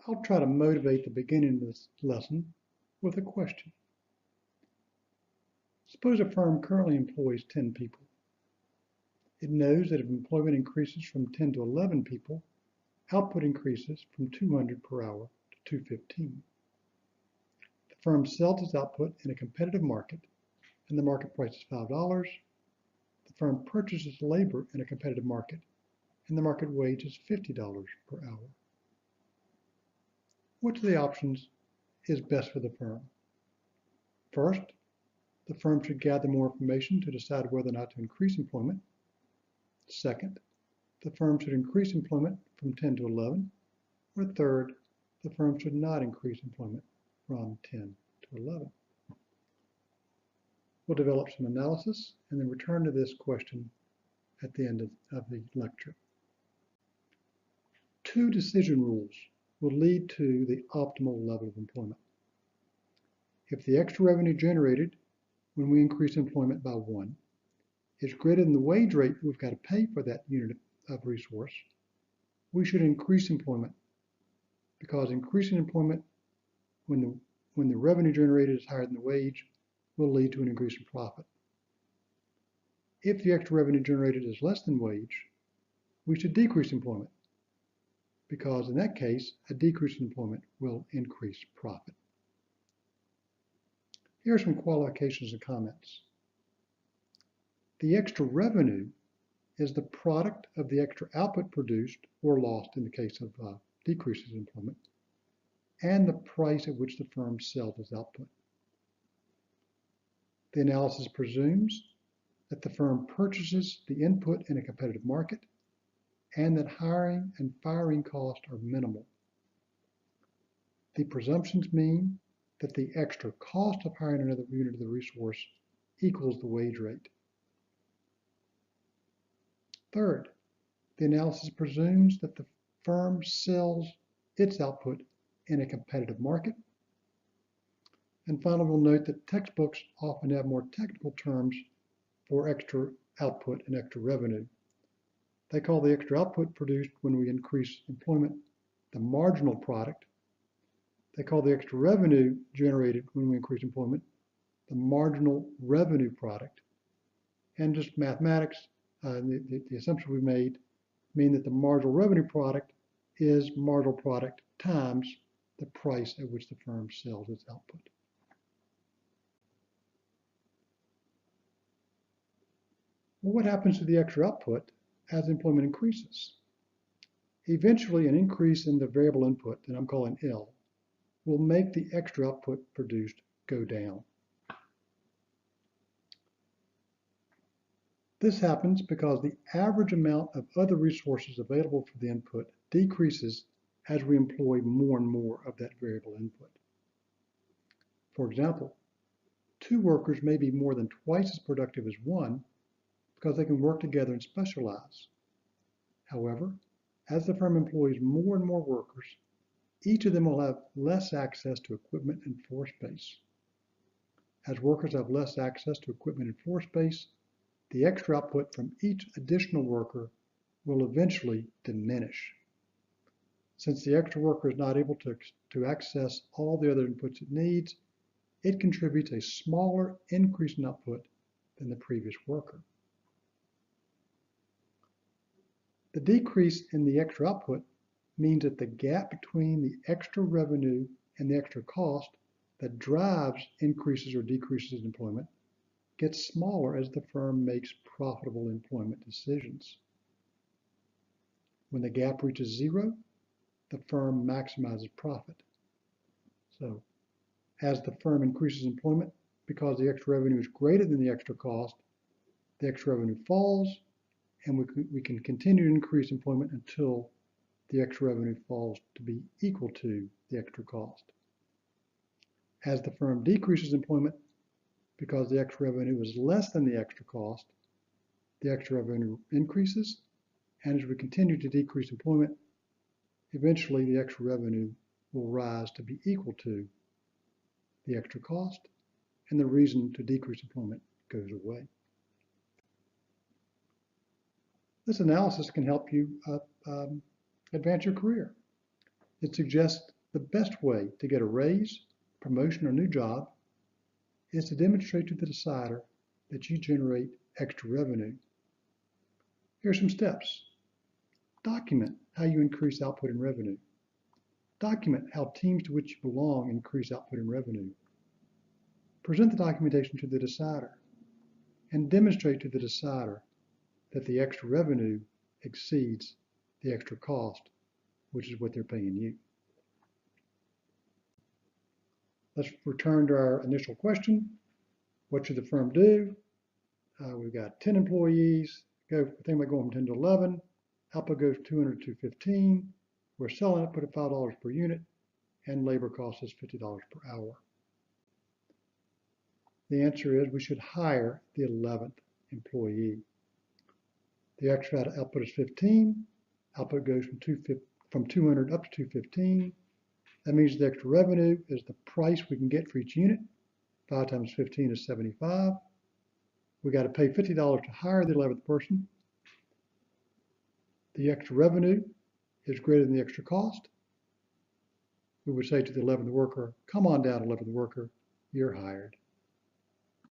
I'll try to motivate the beginning of this lesson with a question. Suppose a firm currently employs 10 people. It knows that if employment increases from 10 to 11 people, output increases from 200 per hour to 215. The firm sells its output in a competitive market, and the market price is $5. The firm purchases labor in a competitive market, and the market wage is $50 per hour. Which of the options is best for the firm? First, the firm should gather more information to decide whether or not to increase employment. Second, the firm should increase employment from 10 to 11. Or third, the firm should not increase employment from 10 to 11. We'll develop some analysis and then return to this question at the end of the lecture. Two decision rules will lead to the optimal level of employment. If the extra revenue generated when we increase employment by 1 is greater than the wage rate we've got to pay for that unit of resource, we should increase employment, because increasing employment when the revenue generated is higher than the wage will lead to an increase in profit. If the extra revenue generated is less than wage, we should decrease employment, because in that case, a decrease in employment will increase profit. Here are some qualifications and comments. The extra revenue is the product of the extra output produced or lost in the case of decreases in employment, and the price at which the firm sells its output. The analysis presumes that the firm purchases the input in a competitive market and that hiring and firing costs are minimal. The presumptions mean that the extra cost of hiring another unit of the resource equals the wage rate. Third, the analysis presumes that the firm sells its output in a competitive market. And finally, we'll note that textbooks often have more technical terms for extra output and extra revenue. They call the extra output produced when we increase employment the marginal product. They call the extra revenue generated when we increase employment the marginal revenue product. And just mathematics, the assumption we made mean that the marginal revenue product is marginal product times the price at which the firm sells its output. Well, what happens to the extra output as employment increases? Eventually, an increase in the variable input that I'm calling L will make the extra output produced go down. This happens because the average amount of other resources available for the input decreases as we employ more and more of that variable input. For example, 2 workers may be more than twice as productive as 1 because they can work together and specialize. However, as the firm employs more and more workers, each of them will have less access to equipment and floor space. As workers have less access to equipment and floor space, the extra output from each additional worker will eventually diminish. Since the extra worker is not able to access all the other inputs it needs, it contributes a smaller increase in output than the previous worker. The decrease in the extra output means that the gap between the extra revenue and the extra cost that drives increases or decreases in employment gets smaller as the firm makes profitable employment decisions. When the gap reaches 0, the firm maximizes profit. So, as the firm increases employment, because the extra revenue is greater than the extra cost, the extra revenue falls, and we can continue to increase employment until the extra revenue falls to be equal to the extra cost. As the firm decreases employment, because the extra revenue is less than the extra cost, the extra revenue increases, and as we continue to decrease employment, eventually the extra revenue will rise to be equal to the extra cost, and the reason to decrease employment goes away. This analysis can help you advance your career. It suggests the best way to get a raise, promotion, or new job is to demonstrate to the decider that you generate extra revenue. Here are some steps. Document how you increase output and revenue. Document how teams to which you belong increase output and revenue. Present the documentation to the decider and demonstrate to the decider that the extra revenue exceeds the extra cost, which is what they're paying you. Let's return to our initial question. What should the firm do? We've got 10 employees. I think we go from 10 to 11. Output goes 200 to 15. We're selling output at $5 per unit, and labor cost is $50 per hour. The answer is we should hire the 11th employee. The extra output is 15. Output goes from 200 up to 215. That means the extra revenue is the price we can get for each unit. 5 times 15 is 75. We got to pay $50 to hire the 11th person. The extra revenue is greater than the extra cost. We would say to the 11th worker, come on down, 11th worker, you're hired.